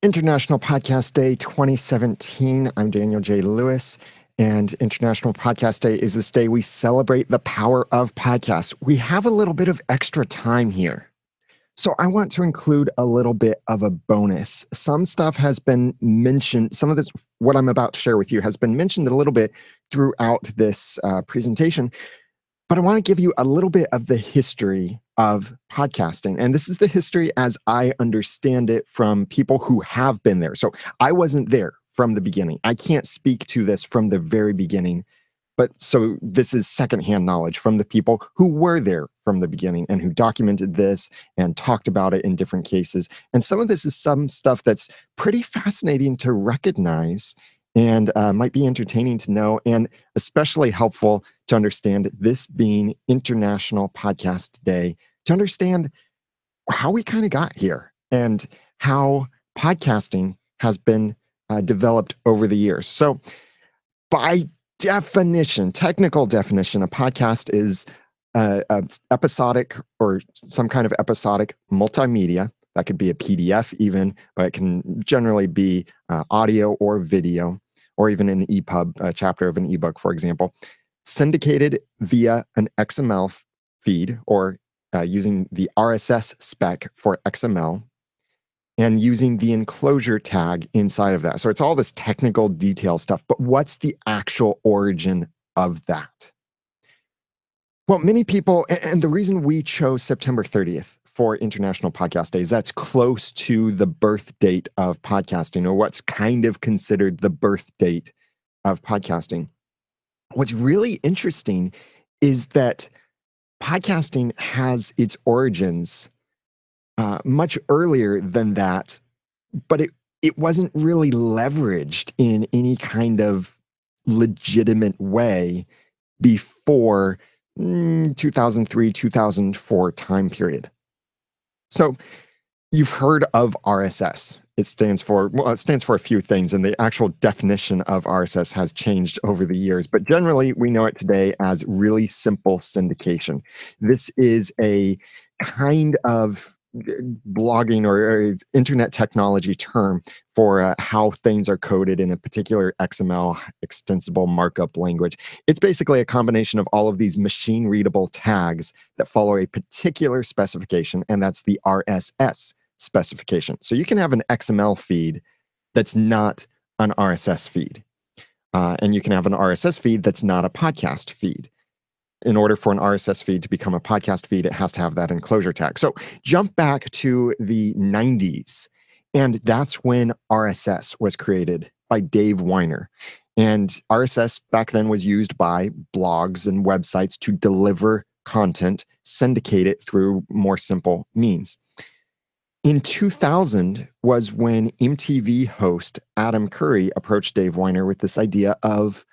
International Podcast Day 2017. I'm Daniel J. Lewis, and International Podcast Day is this day we celebrate the power of podcasts. We have a little bit of extra time here, so I want to include a little bit of a bonus. Some stuff has been mentioned, some of this, what I'm about to share with you, has been mentioned a little bit throughout this presentation, but I want to give you a little bit of the history of podcasting. And this is the history as I understand it from people who have been there. So I wasn't there from the beginning. I can't speak to this from the very beginning. But so this is secondhand knowledge from the people who were there from the beginning and who documented this and talked about it in different cases. And some of this is some stuff that's pretty fascinating to recognize and might be entertaining to know, and especially helpful to understand, this being International Podcast Day, to understand how we kind of got here and how podcasting has been developed over the years. So by definition, technical definition, a podcast is episodic or some kind of episodic multimedia. That could be a PDF even, but it can generally be audio or video, or even an EPUB, a chapter of an ebook, for example, syndicated via an XML feed, or using the RSS spec for XML, and using the enclosure tag inside of that. So it's all this technical detail stuff, but what's the actual origin of that? Well, many people, and the reason we chose September 30th for International Podcast Day is that's close to the birth date of podcasting, or what's kind of considered the birth date of podcasting. What's really interesting is that podcasting has its origins much earlier than that, but it wasn't really leveraged in any kind of legitimate way before 2003, 2004 time period. So you've heard of RSS. It stands for a few things, and the actual definition of RSS has changed over the years, but generally we know it today as really simple syndication. This is a kind of blogging or internet technology term for how things are coded in a particular XML, extensible markup language. It's basically a combination of all of these machine readable tags that follow a particular specification, and that's the RSS specification. So you can have an XML feed that's not an RSS feed, and you can have an RSS feed that's not a podcast feed. In order for an RSS feed to become a podcast feed, it has to have that enclosure tag. So jump back to the 90s, and that's when RSS was created by Dave Winer. And RSS back then was used by blogs and websites to deliver content, syndicate it through more simple means. In 2000 was when MTV host Adam Curry approached Dave Winer with this idea of,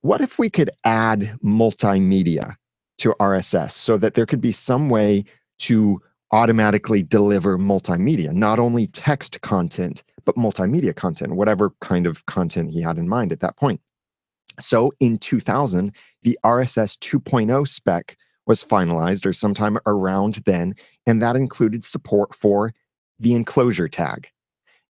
what if we could add multimedia to RSS so that there could be some way to automatically deliver multimedia, not only text content, but multimedia content, whatever kind of content he had in mind at that point. So in 2000, the RSS 2.0 spec was finalized, or sometime around then, and that included support for the enclosure tag.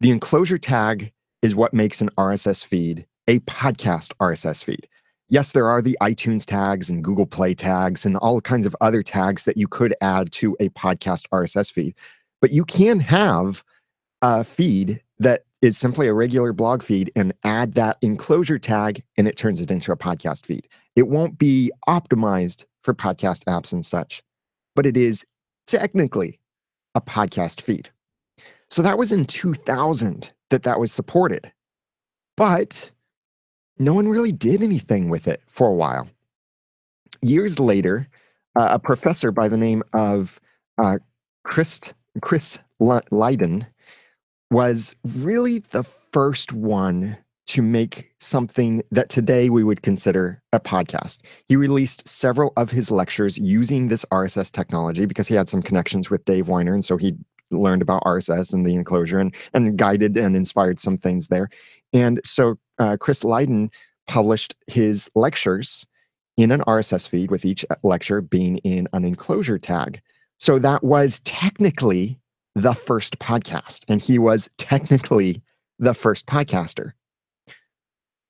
The enclosure tag is what makes an RSS feed a podcast RSS feed. Yes, there are the iTunes tags and Google Play tags and all kinds of other tags that you could add to a podcast RSS feed, but you can have a feed that is simply a regular blog feed and add that enclosure tag, and it turns it into a podcast feed. It won't be optimized for podcast apps and such, but it is technically a podcast feed. So that was in 2000 that was supported, but no one really did anything with it for a while. Years later, a professor by the name of Chris Lydon was really the first one to make something that today we would consider a podcast. He released several of his lectures using this RSS technology because he had some connections with Dave Winer, and so he learned about RSS and the enclosure and guided and inspired some things there. And so Chris Lydon published his lectures in an RSS feed, with each lecture being in an enclosure tag. So that was technically the first podcast, and he was technically the first podcaster.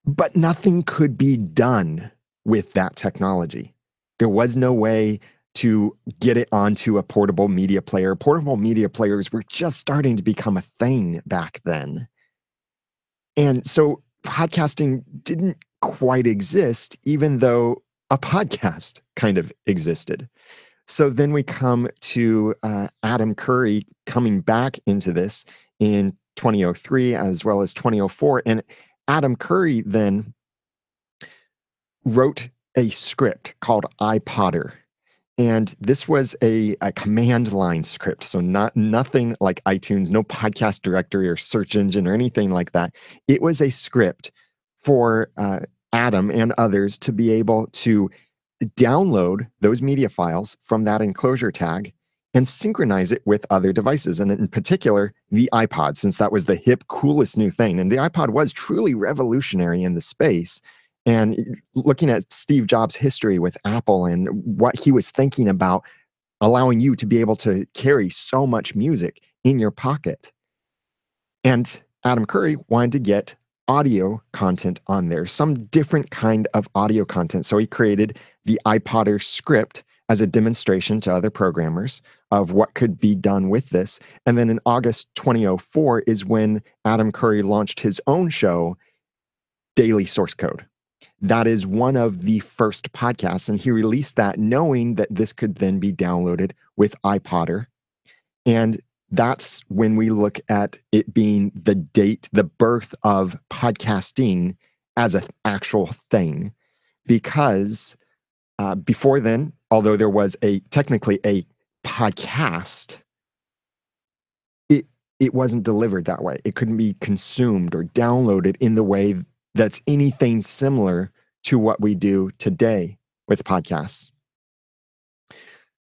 But nothing could be done with that technology. There was no way to get it onto a portable media player. Portable media players were just starting to become a thing back then. And so podcasting didn't quite exist, even though a podcast kind of existed. So then we come to Adam Curry coming back into this in 2003 as well as 2004. And Adam Curry then wrote a script called iPodder. And this was a command line script. So nothing like iTunes, no podcast directory or search engine or anything like that. It was a script for Adam and others to be able to download those media files from that enclosure tag and synchronize it with other devices. And in particular, the iPod, since that was the hip, coolest new thing. And the iPod was truly revolutionary in the space. And looking at Steve Jobs' history with Apple and what he was thinking about allowing you to be able to carry so much music in your pocket. And Adam Curry wanted to get audio content on there, some different kind of audio content. So he created the iPodder script as a demonstration to other programmers of what could be done with this. And then in August 2004 is when Adam Curry launched his own show, Daily Source Code. That is one of the first podcasts, and he released that knowing that this could then be downloaded with iPodder. And that's when we look at it being the date, the birth of podcasting as an actual thing. Because before then, although there was technically a podcast, it wasn't delivered that way. It couldn't be consumed or downloaded in the way that's anything similar to what we do today with podcasts.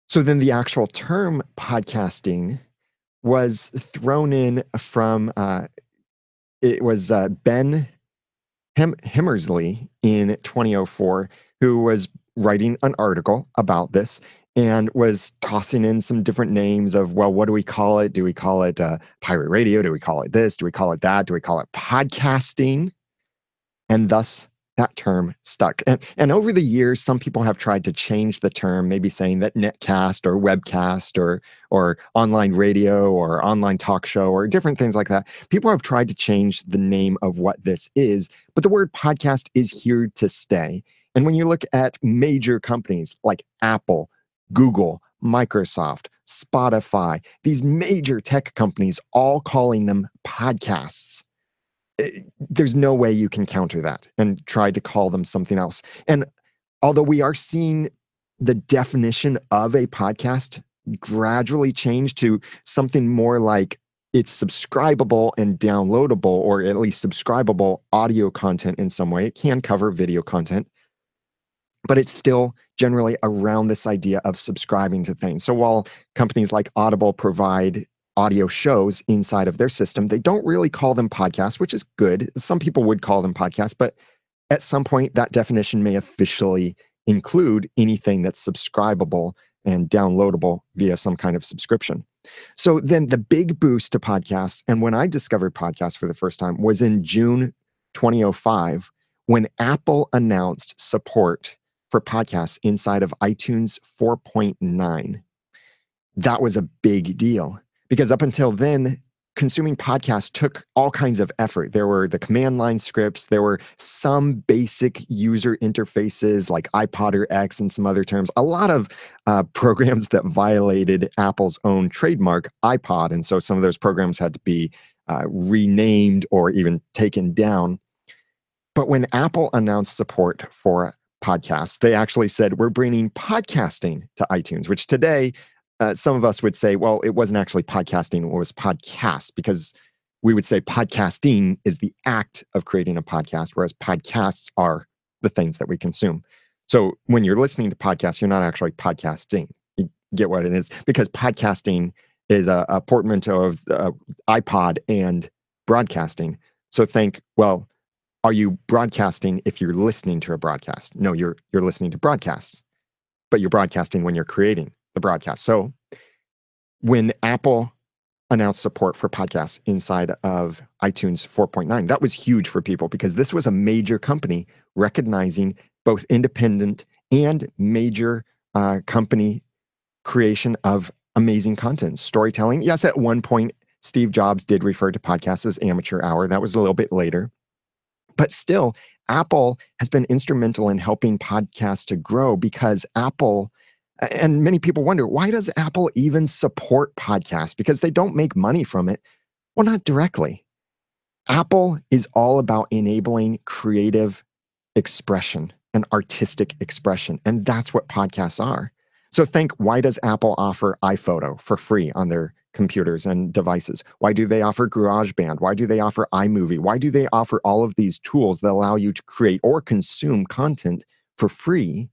So then the actual term podcasting was thrown in from, it was Ben Hemmersley in 2004, who was writing an article about this and was tossing in some different names of, well, what do we call it? Do we call it pirate radio? Do we call it this? Do we call it that? Do we call it podcasting? And thus that term stuck. And over the years, some people have tried to change the term, maybe saying that netcast or webcast or online radio or online talk show or different things like that. People have tried to change the name of what this is, but the word podcast is here to stay. And when you look at major companies like Apple, Google, Microsoft, Spotify, these major tech companies all calling them podcasts, there's no way you can counter that and try to call them something else. And although we are seeing the definition of a podcast gradually change to something more like it's subscribable and downloadable, or at least subscribable audio content in some way. It can cover video content, but it's still generally around this idea of subscribing to things. So while companies like Audible provide audio shows inside of their system, they don't really call them podcasts, which is good. Some people would call them podcasts, but at some point that definition may officially include anything that's subscribable and downloadable via some kind of subscription. So then the big boost to podcasts, and when I discovered podcasts for the first time, was in June 2005, when Apple announced support for podcasts inside of iTunes 4.9. That was a big deal. Because up until then, consuming podcasts took all kinds of effort. There were the command line scripts. There were some basic user interfaces like iPodder X and some other terms. A lot of programs that violated Apple's own trademark, iPod. And so some of those programs had to be renamed or even taken down. But when Apple announced support for podcasts, they actually said, we're bringing podcasting to iTunes, which today, some of us would say, well, it wasn't actually podcasting, it was podcasts, because we would say podcasting is the act of creating a podcast, whereas podcasts are the things that we consume. So when you're listening to podcasts, you're not actually podcasting. You get what it is? Because podcasting is a portmanteau of iPod and broadcasting. So think, well, are you broadcasting if you're listening to a broadcast? No, you're listening to broadcasts, but you're broadcasting when you're creating the broadcast. So when Apple announced support for podcasts inside of iTunes 4.9. That was huge for people because this was a major company recognizing both independent and major company creation of amazing content, storytelling. Yes, at one point, Steve Jobs did refer to podcasts as amateur hour. That was a little bit later. But still, Apple has been instrumental in helping podcasts to grow because Apple, and many people wonder, why does Apple even support podcasts? Because they don't make money from it. Well, not directly. Apple is all about enabling creative expression and artistic expression. And that's what podcasts are. So think, why does Apple offer iPhoto for free on their computers and devices? Why do they offer GarageBand? Why do they offer iMovie? Why do they offer all of these tools that allow you to create or consume content for free?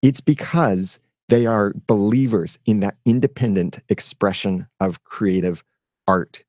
It's because they are believers in that independent expression of creative art.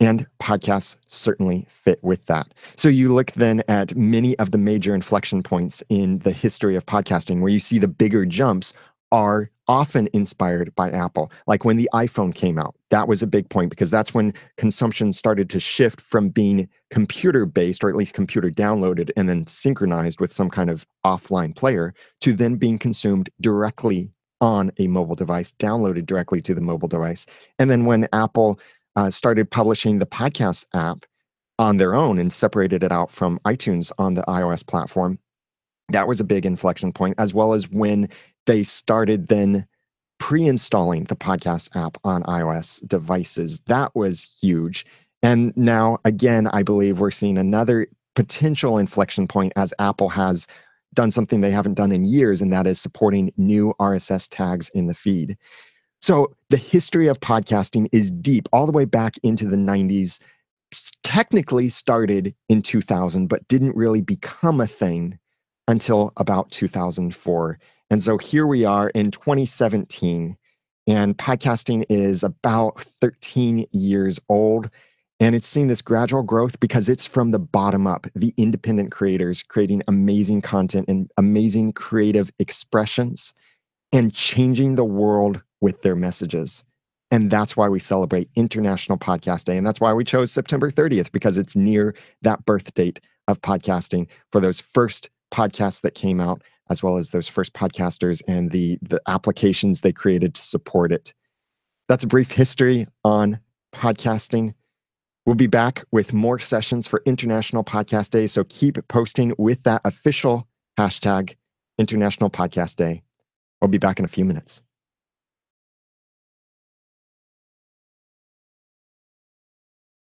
And podcasts certainly fit with that. So you look then at many of the major inflection points in the history of podcasting where you see the bigger jumps are often inspired by Apple. Like when the iPhone came out, that was a big point because that's when consumption started to shift from being computer-based, or at least computer downloaded and then synchronized with some kind of offline player, to then being consumed directly on a mobile device, downloaded directly to the mobile device. And then when Apple started publishing the podcast app on their own and separated it out from iTunes on the iOS platform, that was a big inflection point, as well as when they started then pre-installing the podcast app on iOS devices. That was huge. And now, again, I believe we're seeing another potential inflection point as Apple has done something they haven't done in years, and that is supporting new RSS tags in the feed. So the history of podcasting is deep, all the way back into the 90s. Technically started in 2000, but didn't really become a thing until about 2004. And so here we are in 2017, and podcasting is about 13 years old. And it's seen this gradual growth because it's from the bottom up, the independent creators creating amazing content and amazing creative expressions and changing the world with their messages. And that's why we celebrate International Podcast Day. And that's why we chose September 30th, because it's near that birth date of podcasting for those first podcasts that came out, as well as those first podcasters and the applications they created to support it. That's a brief history on podcasting. We'll be back with more sessions for International Podcast Day. So keep posting with that official hashtag, International Podcast Day. I'll be back in a few minutes.